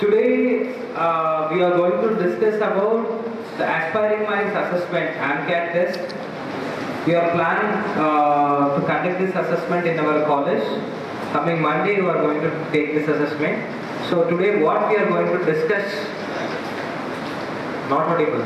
Today we are going to discuss about the Aspiringminds assessment AMCAT test. We are planning to conduct this assessment in our college. Coming Monday we are going to take this assessment. So today what we are going to discuss, not audible.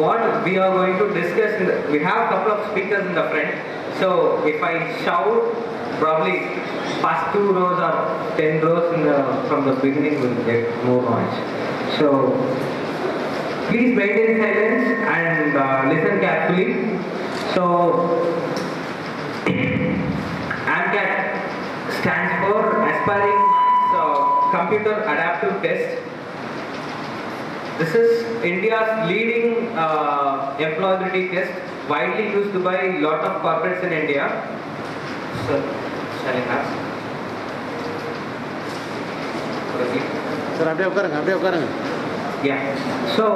What we are going to discuss, we have a couple of speakers in the front. So if I shout, probably past 2 rows or 10 rows from the beginning will get more noise. So please maintain silence and listen carefully. So AMCAT stands for Aspiring Minds Computer Adaptive Test. This is India's leading employability test, widely used by a lot of corporates in India. So, shall I have? Sir, yeah. So,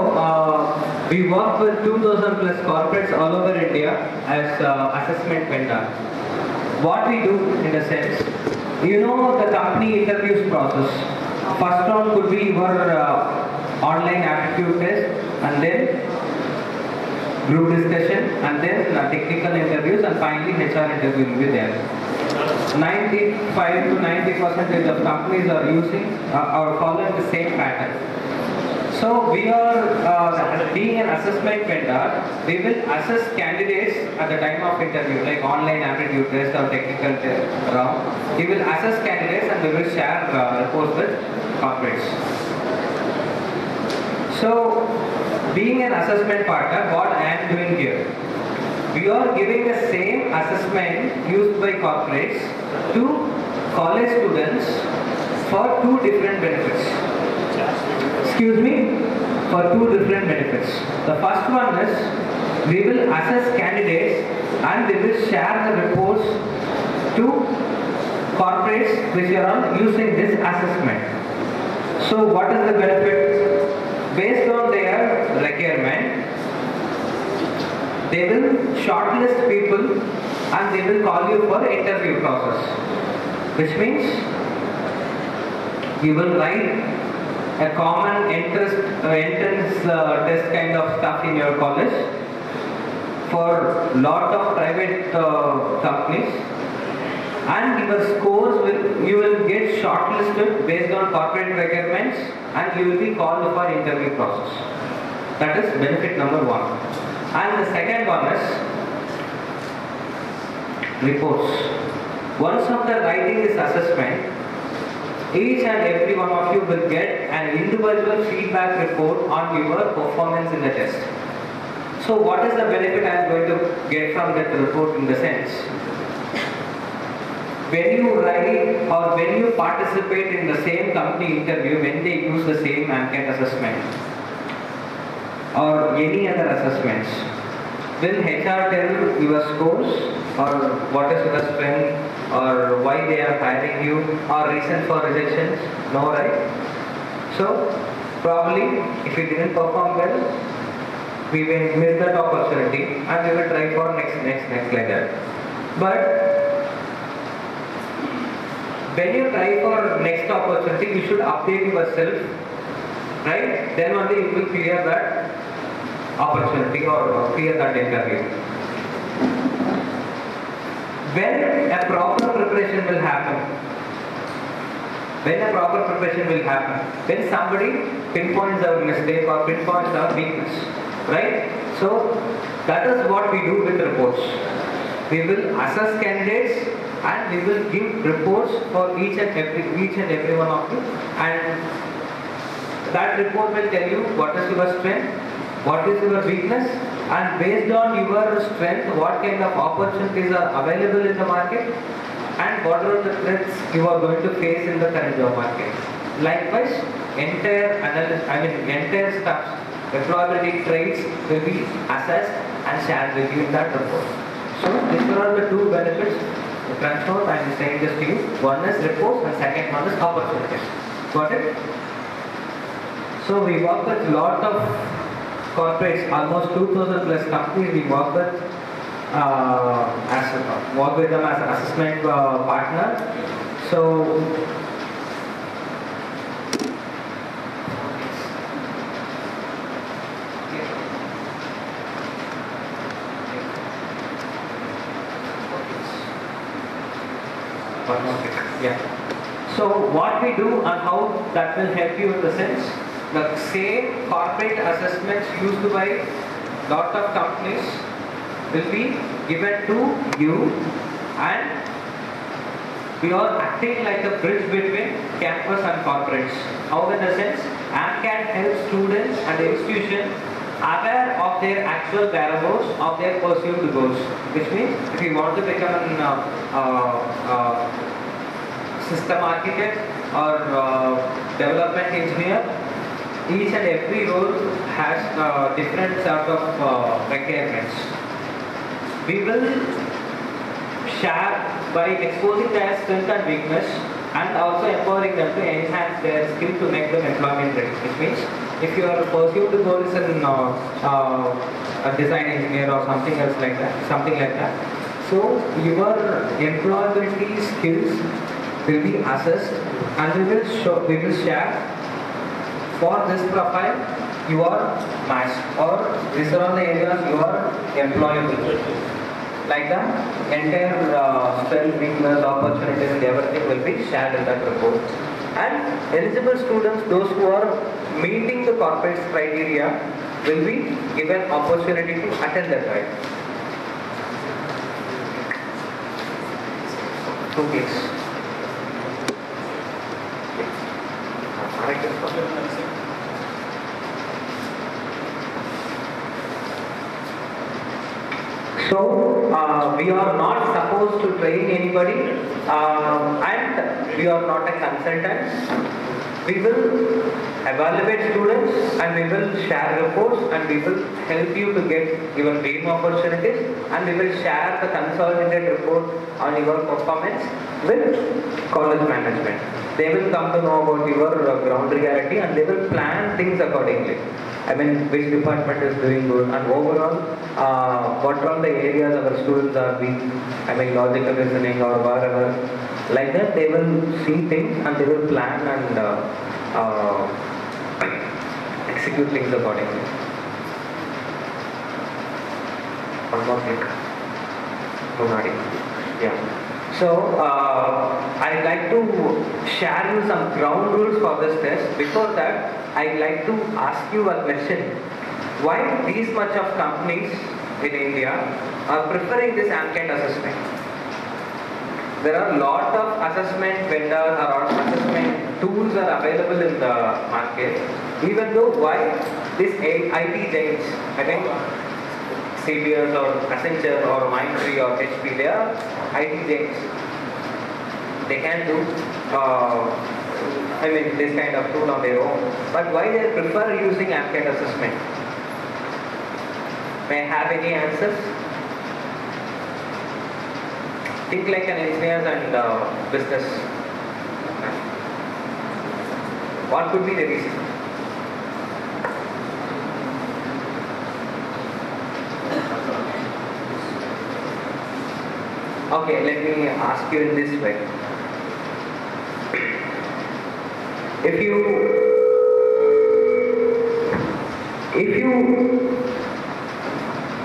we work with 2,000 plus corporates all over India as assessment vendor. What we do, in a sense, you know the company interviews process. First round could be your online aptitude test, and then group discussion, and then technical interviews, and finally HR interview will be there. 95 to 90% of companies are using or following the same pattern. So we are being an assessment vendor. We will assess candidates at the time of interview, like online aptitude test or technical round. We will assess candidates and we will share reports with corporates. So, being an assessment partner, what I am doing here, we are giving the same assessment used by corporates to college students for 2 different benefits. Excuse me, for 2 different benefits. The first one is, we will assess candidates and we will share the reports to corporates which are using this assessment. So, what is the benefit? Based on their requirement, they will shortlist people and they will call you for interview process. Which means you will write a common entrance test kind of stuff in your college for lot of private companies, and your scores you will get shortlisted based on corporate requirements, and you will be called for interview process. That is benefit number 1. And the second one is reports. Once after writing this assessment, each and every one of you will get an individual feedback report on your performance in the test. So what is the benefit I am going to get from that report in the sense? When you write or when you participate in the same company interview, when they use the same AMCAT assessment or any other assessments, will HR tell your scores or what is your strength or why they are hiring you or reason for rejections? No, right? So probably if you didn't perform well, we will miss that opportunity and we will try for next like that. But when you try for next opportunity, you should update yourself, right? Then only you will clear that opportunity or clear that interview. When a proper preparation will happen, when somebody pinpoints our mistake or pinpoints our weakness, right? So that is what we do with reports. We will assess candidates and we will give reports for each and every one of you, and that report will tell you what is your strength, what is your weakness, and based on your strength, what kind of opportunities are available in the market, and what are the threats you are going to face in the current job market. Likewise, entire stuff, employability traits will be assessed and shared with you in that report. So these are the 2 benefits. The transport, I am saying this to you. One is reports and second one is opportunities. Got it? So we work with lot of corporates, almost 2,000 plus companies we work with work with them as an assessment partner. So Yeah. So what we do and how that will help you in the sense, the same corporate assessments used by lot of companies will be given to you, and we are acting like a bridge between campus and corporates. How in the sense, can help students and the institution aware of their actual variables of their pursued goals. Which means, if you want to become an system architect or development engineer, each and every role has different sort of requirements. We will share by exposing their strength and weakness, and also empowering them to enhance their skill to make them employment ready. Which means, if your pursued goal is a design engineer or something else like that, so your employability skills will be assessed, and we will share for this profile you are matched, or these are all the areas you are employable. Like that, entire strength, weakness, opportunities and everything will be shared in that report. And eligible students, those who are meeting the corporate criteria, will be given opportunity to attend the trial. 2 weeks. So, we are not supposed to train anybody, and we are not a consultant. We will evaluate students, and we will share reports, and we will help you to get your dream opportunities, and we will share the consolidated report on your performance with college management. They will come to know about your ground reality, and they will plan things accordingly. I mean, which department is doing good, and overall, what are the areas our students are weak. I mean, logical reasoning or whatever. Like that, they will see things and they will plan and execute things accordingly. One more thing. Yeah. So, I'd like to share you some ground rules for this test. Before that, I'd like to ask you a question. Why these much of companies in India are preferring this AMCAT assessment? There are a lot of assessment vendors or assessment tools are available in the market. Even though why this IT giants, I think CBS or Accenture or Mindtree or HP, they are IT giants. They can do this kind of tool on their own. But why they prefer using AMCAT assessment? May I have any answers? Think like an engineer and business. What could be the reason? Okay, let me ask you in this way.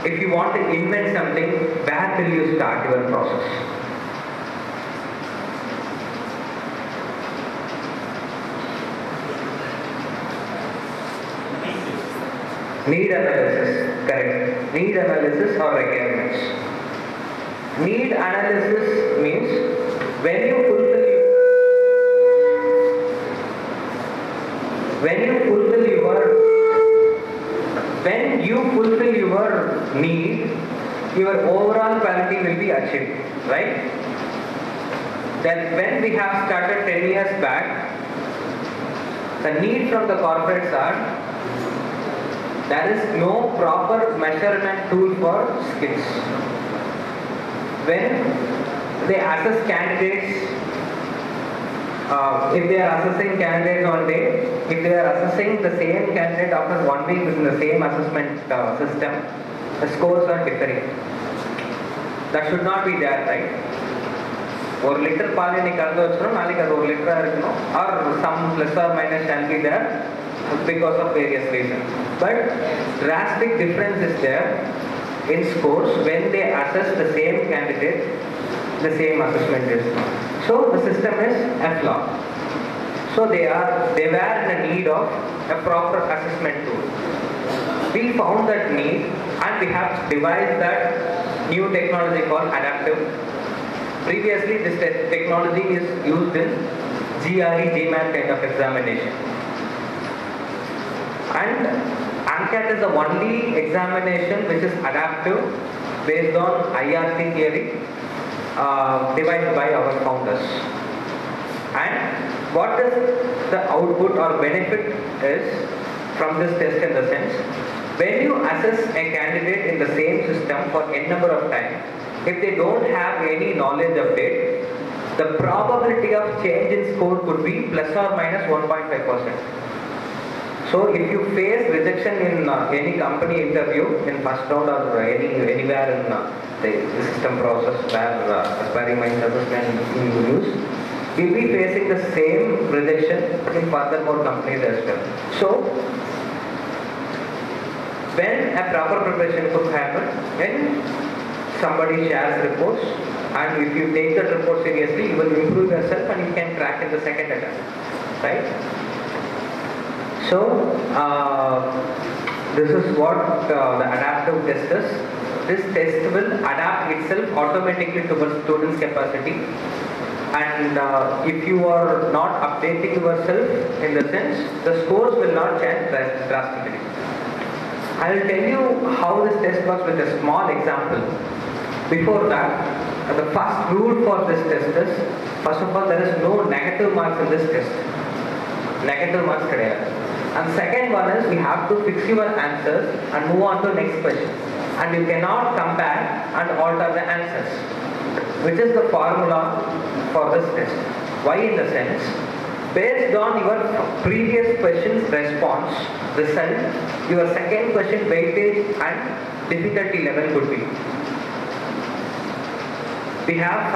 If you want to invent something, where will you start your process? Need analysis, correct. Need analysis or requirements. Need analysis means when you fulfill your need, your overall quality will be achieved, right? Then when we have started 10 years back, the need from the corporates are, there is no proper measurement tool for skills. When they assess candidates, if they are assessing candidates one day, if they are assessing the same candidate after 1 week within the same assessment system, the scores are differing. That should not be there, right? 1 liter paal ni kaldu vachrom, nalika 1 liter irukno, or some plus or minus shall be there because of various reasons. But drastic difference is there in scores when they assess the same candidate, the same assessment is. So the system is F-log. So they were in the need of a proper assessment tool. We found that need and we have devised that new technology called adaptive. Previously this technology is used in GRE, GMAT kind of examination. And ANCAT is the only examination which is adaptive based on IRC theory devised by our founders. And what is the output or benefit is from this test in the sense, when you assess a candidate in the same system for n number of times, if they don't have any knowledge of it, the probability of change in score could be plus or minus 1.5%. So if you face rejection in any company interview in first round or anywhere in the system process where Aspiringminds assessment is used, you'll be facing the same rejection in furthermore companies as well. So when a proper preparation could happen, when somebody shares reports, and if you take that report seriously, you will improve yourself and you can crack in the second attempt, right? So this is what the adaptive test is. This test will adapt itself automatically towards students' capacity, and if you are not updating yourself in the sense, the scores will not change drastically. I will tell you how this test works with a small example. Before that, the first rule for this test is, first of all, there is no negative marks in this test. Negative marks kadaya. And second one is, we have to fix your answers and move on to next question. And you cannot come back and alter the answers, which is the formula for this test. Why in the sense, based on your previous question's response, result, your second question weightage and difficulty level could be. We have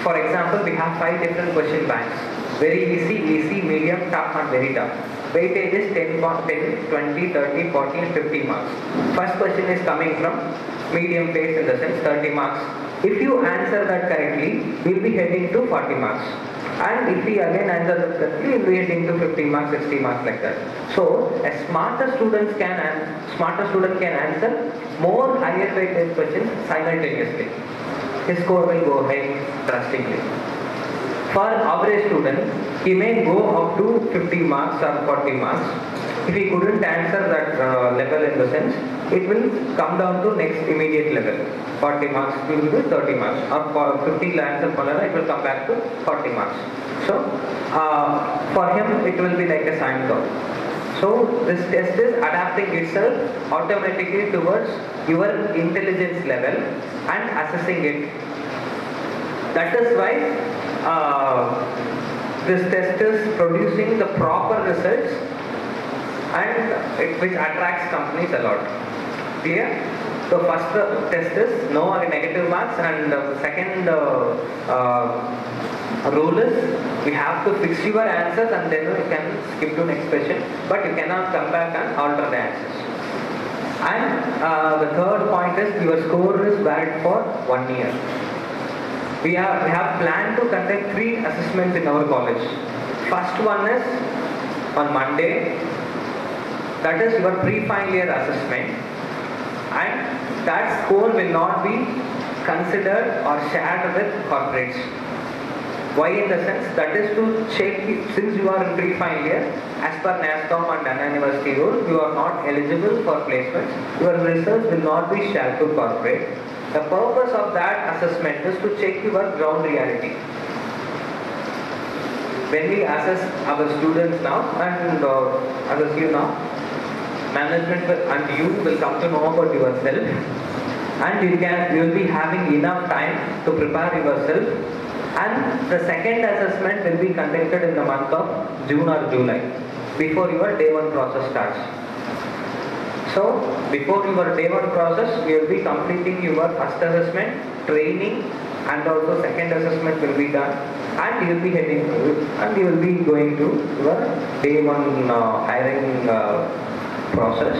for example, we have 5 different question banks. Very easy, medium, tough and very tough. Weightage is 10, 20, 30, 40 and 50 marks. First question is coming from medium phase in the sense 30 marks. If you answer that correctly, we will be heading to 40 marks. And if we again answer that correctly, we will be heading to 50 marks, 60 marks like that. So a smarter student can answer more higher weightage questions simultaneously. His score will go high drastically. For average student, he may go up to 50 marks or 40 marks. If he couldn't answer that level in the sense, it will come down to next immediate level. 40 marks will be 30 marks. Or 50 answer, it will come back to 40 marks. So, for him, it will be like a sine curve. So, this test is adapting itself automatically towards your intelligence level and assessing it. That is why this test is producing the proper results, and which attracts companies a lot. Clear? So first test is no negative marks, and the second rule is we have to fix your answers and then you can skip to next question, but you cannot come back and alter the answers. And the third point is your score is valid for 1 year. We have planned to conduct 3 assessments in our college. First one is on Monday, that is your pre-final year assessment, and that score will not be considered or shared with corporates. Why in the sense? That is to check since you are in pre-final year, as per NASCOM and Anna University rules, you are not eligible for placements. Your results will not be shared to corporate. The purpose of that assessment is to check your ground reality. When we assess our students now and assess you now, management and you will come to know about yourself, and you will be having enough time to prepare yourself. And the second assessment will be conducted in the month of June or July, before your day 1 process starts. So, before your day 1 process, you will be completing your first assessment, training, and also second assessment will be done, and you will be heading to, and you will be going to your day 1 hiring process.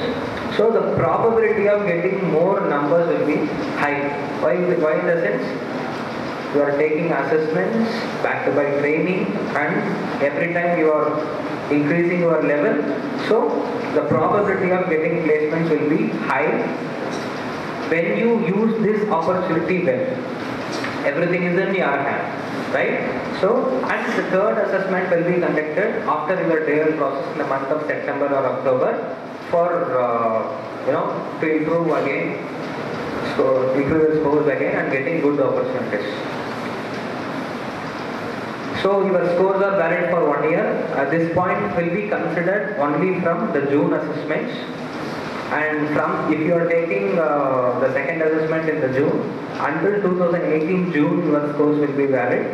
So, the probability of getting more numbers will be high. Why in the sense? you are taking assessments backed by training, and every time you are increasing your level, so the probability of getting placements will be high when you use this opportunity well. Everything is in your hand, right? So, and the third assessment will be conducted after your trial process in the month of September or October for to improve again, so improve your scores again and getting good opportunities. So your scores are valid for 1 year. At this point will be considered only from the June assessments, and from if you are taking the second assessment in the June until 2018 June, your scores will be valid.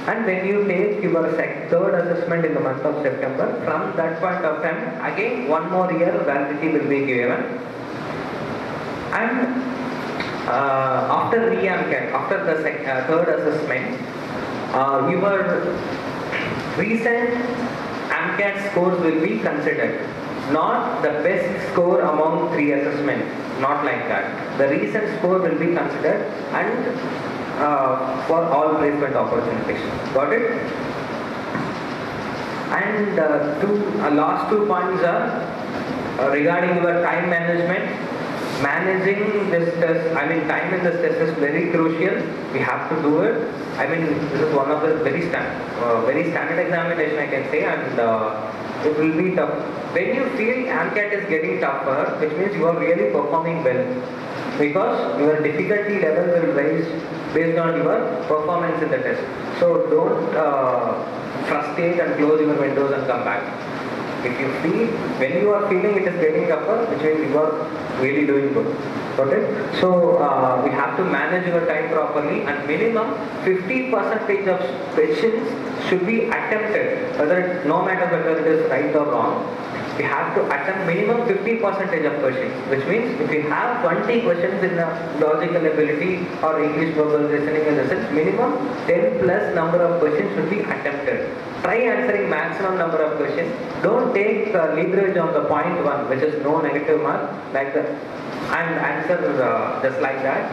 And when you take your third assessment in the month of September, from that point of time again 1 more year validity will be given. And after re-AMCAT, after the third assessment, your recent AMCAT scores will be considered. Not the best score among 3 assessments, not like that. The recent score will be considered, and for all placement opportunities. Got it? And last 2 points are regarding your time management. Managing this test, time in this test is very crucial. We have to do it. This is one of the very standard examination, I can say, and it will be tough. When you feel AMCAT is getting tougher, which means you are really performing well, because your difficulty level will rise based on your performance in the test. So don't frustrate and close your windows and come back. If you feel, when you are feeling it is getting tougher, which means you are really doing good. Okay? So we have to manage your time properly, and minimum 50% of questions should be attempted, no matter whether it is right or wrong. We have to attempt minimum 50% of questions, which means if you have 20 questions in logical ability or English verbal listening and research, minimum 10 plus number of questions should be attempted. Try answering maximum number of questions. Don't take leverage on the point 1, which is no negative mark, like that, and answer just like that.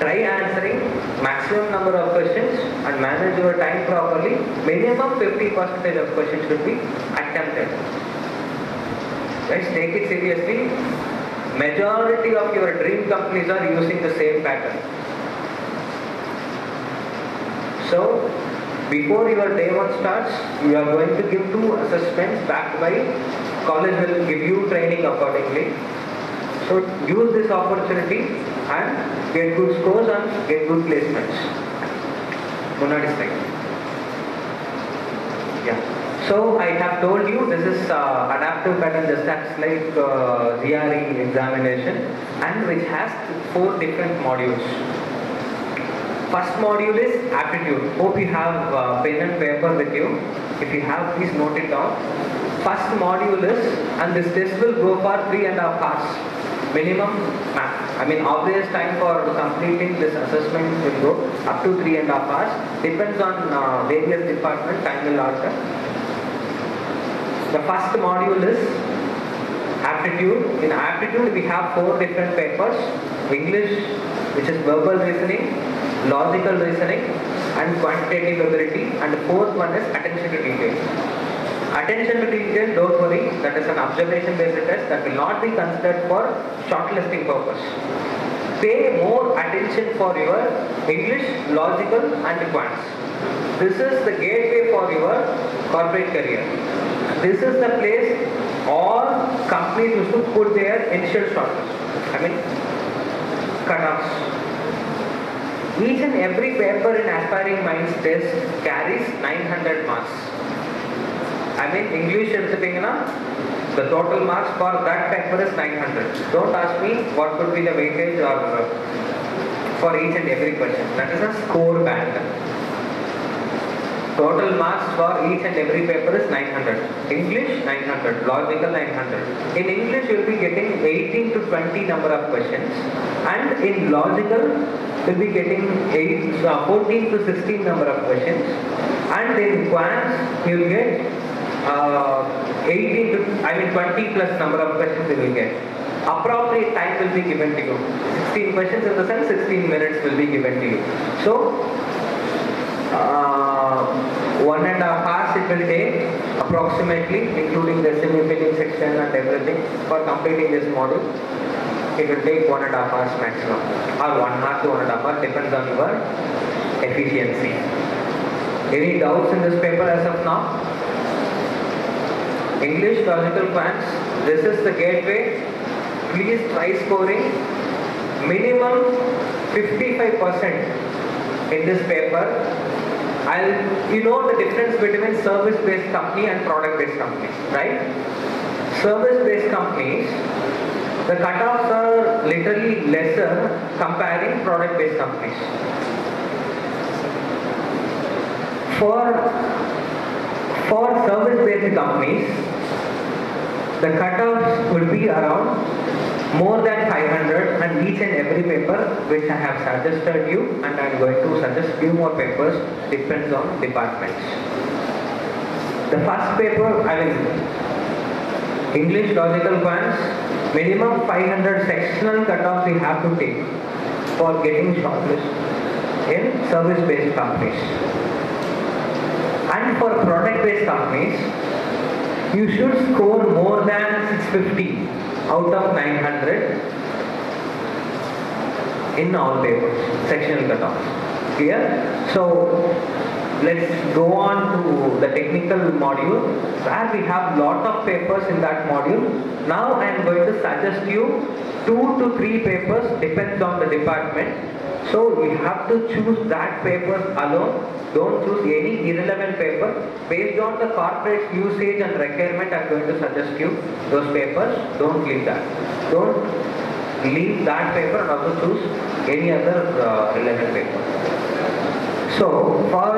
Try answering maximum number of questions and manage your time properly. Minimum 50% of questions should be attempted. Guys, take it seriously. Majority of your dream companies are using the same pattern. So, before your day 1 starts, you are going to give 2 assessments backed by college will give you training accordingly. So, use this opportunity and get good scores and get good placements. Yeah. So I have told you this is adaptive pattern, just acts like GRE examination, and which has 4 different modules. First module is aptitude. Hope you have pen and paper with you. If you have, please note it down. First module is, and this test will go for 3.5 hours. Minimum, obvious time for completing this assessment will go up to 3.5 hours. Depends on various departments, time will alter. The first module is aptitude. In aptitude, we have 4 different papers: English, which is verbal reasoning, logical reasoning, and quantitative ability. And the 4th one is attention to detail. Attention to detail, don't worry, that is an observation-based test that will not be considered for shortlisting purpose. Pay more attention for your English, logical, and quants. This is the gateway for your corporate career. This is the place all companies used to put their initial shortlist. Cutoffs. Each and every paper in Aspiringminds test carries 900 marks. English the total marks for that paper is 900. Don't ask me what could be the weightage or for each and every question. That is a score band. Total marks for each and every paper is 900. English 900, logical 900. In English you will be getting 18 to 20 number of questions, and in logical you will be getting 14 to 16 number of questions, and in quants you will get 20 plus number of questions you will get. Appropriate time will be given to you. 16 questions in the sense 16 minutes will be given to you. So 1.5 hours it will take approximately, including the semi-filling section and everything. For completing this module, it will take 1.5 hours maximum, or 1 hour to 1.5 hours, depends on your efficiency. Any doubts in this paper as of now? English logical quants, this is the gateway. Please try scoring minimum 55% in this paper. You know the difference between service-based company and product-based company, right? Service-based companies, the cutoffs are literally lesser comparing product-based companies. For service-based companies, the cutoffs will be around more than 500, and each and every paper which I have suggested you, and I am going to suggest few more papers, depends on departments. The first paper, English logical quants, minimum 500 sectional cutoffs you have to take for getting shortlist in service-based companies. And for product-based companies, you should score more than 650 out of 900 in all papers, sectional cutoffs. Clear? So let's go on to the technical module, where we have lot of papers in that module. Now I am going to suggest you 2 to 3 papers, depends on the department. So we have to choose that paper alone. Don't choose any irrelevant paper. Based on the corporate usage and requirement, I am going to suggest you those papers. Don't leave that. Don't leave that paper and also choose any other relevant paper. So for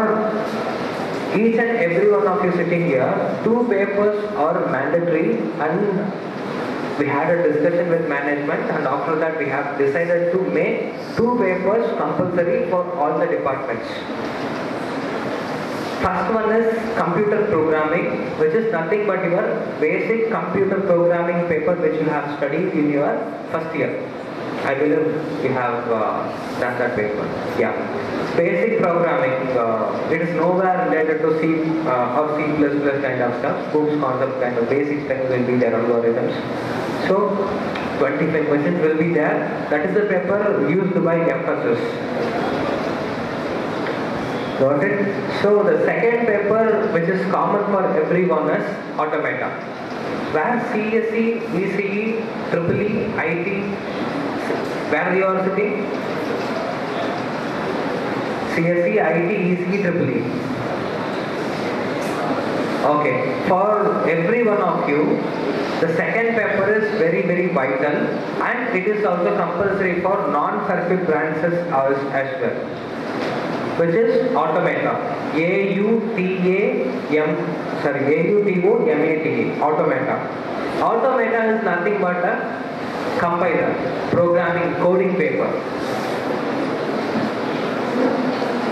each and every one of you sitting here, 2 papers are mandatory, and we had a discussion with management, and after that we have decided to make 2 papers compulsory for all the departments. First one is computer programming, which is nothing but your basic computer programming paper which you have studied in your first year. I believe you have done that paper. Yeah. Basic programming, it is nowhere related to C or C++ kind of stuff. Hooks concept kind of basic stuff will be there, algorithms. So 25% will be there. That is the paper used by emphasis. Got it? So the second paper, which is common for everyone, is automata. Where CSE, ECE, EEE, IT, where you are sitting? CSE, IT, ECE, EEE. Okay. For every one of you, the second paper is very, very vital, and it is also compulsory for non-circuit branches as well, which is automata. A-U-T-O-M-A-T-A. Automata. Automata is nothing but a compiler, programming, coding paper.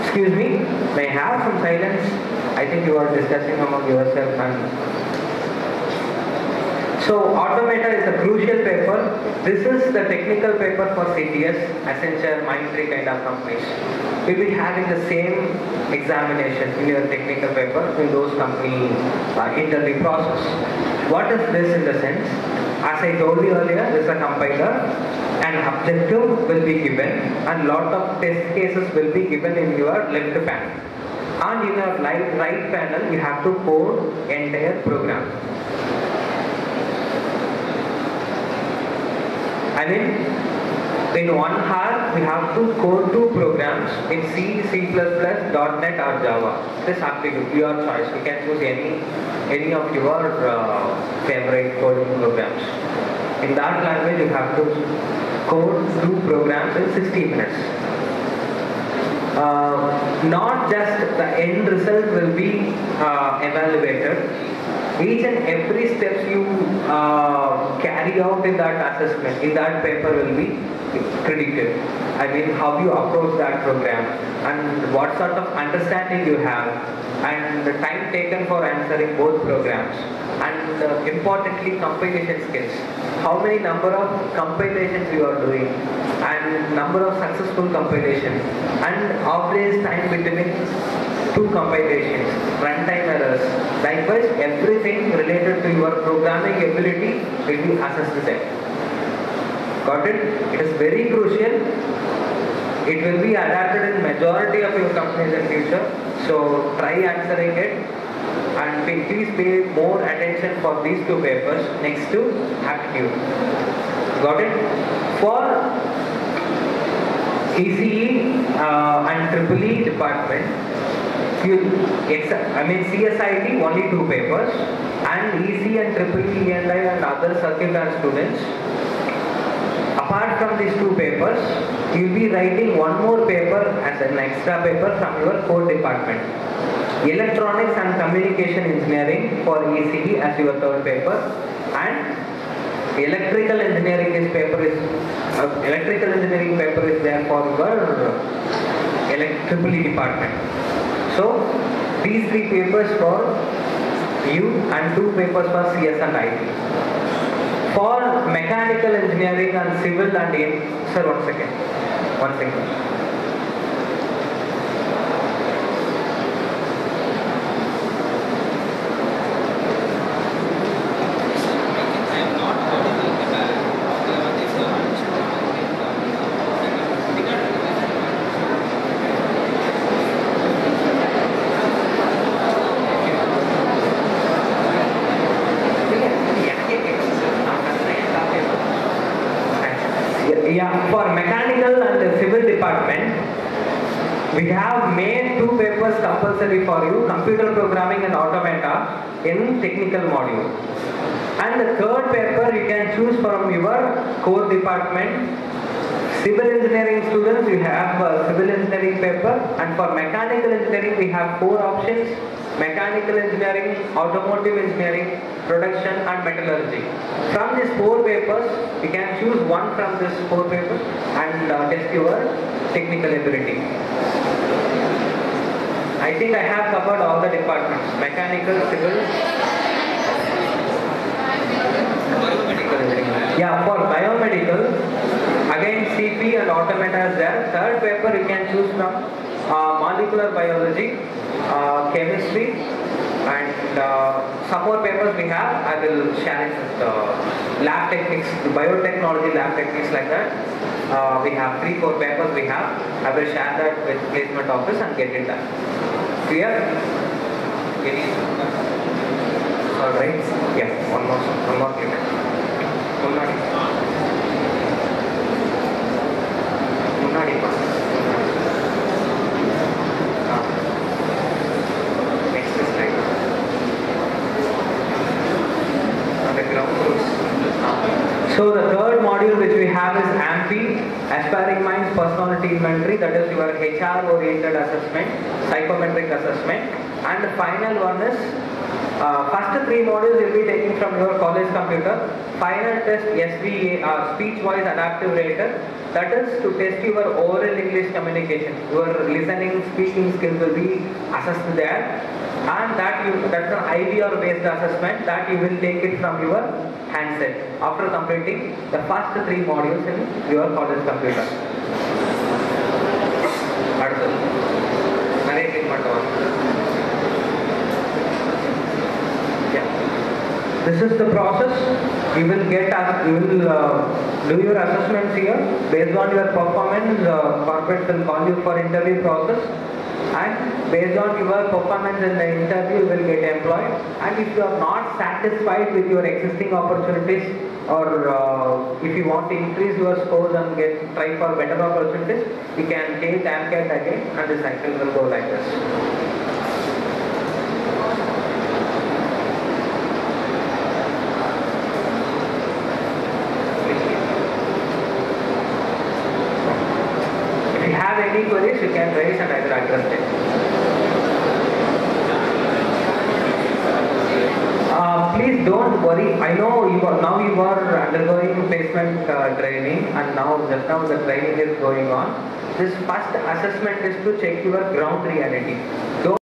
Excuse me, may I have some silence? I think you are discussing among yourself. So automata is a crucial paper. This is the technical paper for CTS, Accenture, Mindtree kind of companies. You will be having the same examination in your technical paper in those company interview process. What is this in the sense? As I told you earlier, this is a compiler. An objective will be given and lot of test cases will be given in your left panel. And in your right panel, you have to code entire program. I mean, in 1 hour, we have to code 2 programs in C, C++, .NET or Java. This has to be your choice. You can choose any of your favorite coding programs. In that language, you have to code 2 programs in 60 minutes. Not just the end result will be evaluated. Each and every steps you carry out in that assessment, in that paper will be credited. I mean, how you approach that program and what sort of understanding you have and the time taken for answering both programs, and importantly compilation skills. How many number of compilations you are doing and number of successful compilation and average time between 2 compilations, runtime errors. Likewise, everything related to your programming ability will be assessed there. Got it? It is very crucial. It will be adapted in majority of your companies in future. So try answering it, and please pay more attention for these 2 papers next to aptitude. Got it? For ECE and EEE department, CSIT only 2 papers, and EC and EEE and other circuit and students. Apart from these 2 papers, you will be writing one more paper as an extra paper from your core department. Electronics and Communication Engineering for ECE as your 3rd paper, and Electrical Engineering paper is there for your EEE department. So these 3 papers for you and 2 papers for CS and IT. For mechanical engineering and civil and sir, one second. Yeah, for mechanical and civil department, we have made 2 papers compulsory for you, computer programming and automata in technical module. And the 3rd paper you can choose from your core department. Civil engineering students, you have a civil engineering paper, and for mechanical engineering we have 4 options: mechanical engineering, automotive engineering, production and metallurgy. From these 4 papers, you can choose one from these 4 papers and test your technical ability. I think I have covered all the departments: mechanical, civil, biomedical engineering. Yeah, for biomedical, again CP and automata is there. 3rd paper you can choose from molecular biology, chemistry, and some more papers we have. I will share it with lab techniques, biotechnology lab techniques, like that. We have 3-4 papers we have. I will share that with placement office and get it done. Clear? Alright. Yeah, one more payment. So the 3rd module which we have is AMP, Aspiringminds Personality Inventory, that is your HR oriented assessment, psychometric assessment, and the final one is first 3 modules will be taken from your college computer. Final test SVAR, speech voice adaptive rater, that is to test your oral English communication. Your listening, speaking skills will be assessed there, and that's an IVR based assessment that you will take it from your handset after completing the first 3 modules in your college computer. This is the process. You will do your assessments here. Based on your performance, corporate will call you for interview process, and based on your performance in the interview, you will get employed. And if you are not satisfied with your existing opportunities, or if you want to increase your scores and try for better opportunities, you can take AMCAT again, and the cycle will go like this. Any queries you can raise and I will address them. Please don't worry. I know you are undergoing placement training, and just now the training is going on. This first assessment is to check your ground reality. Don't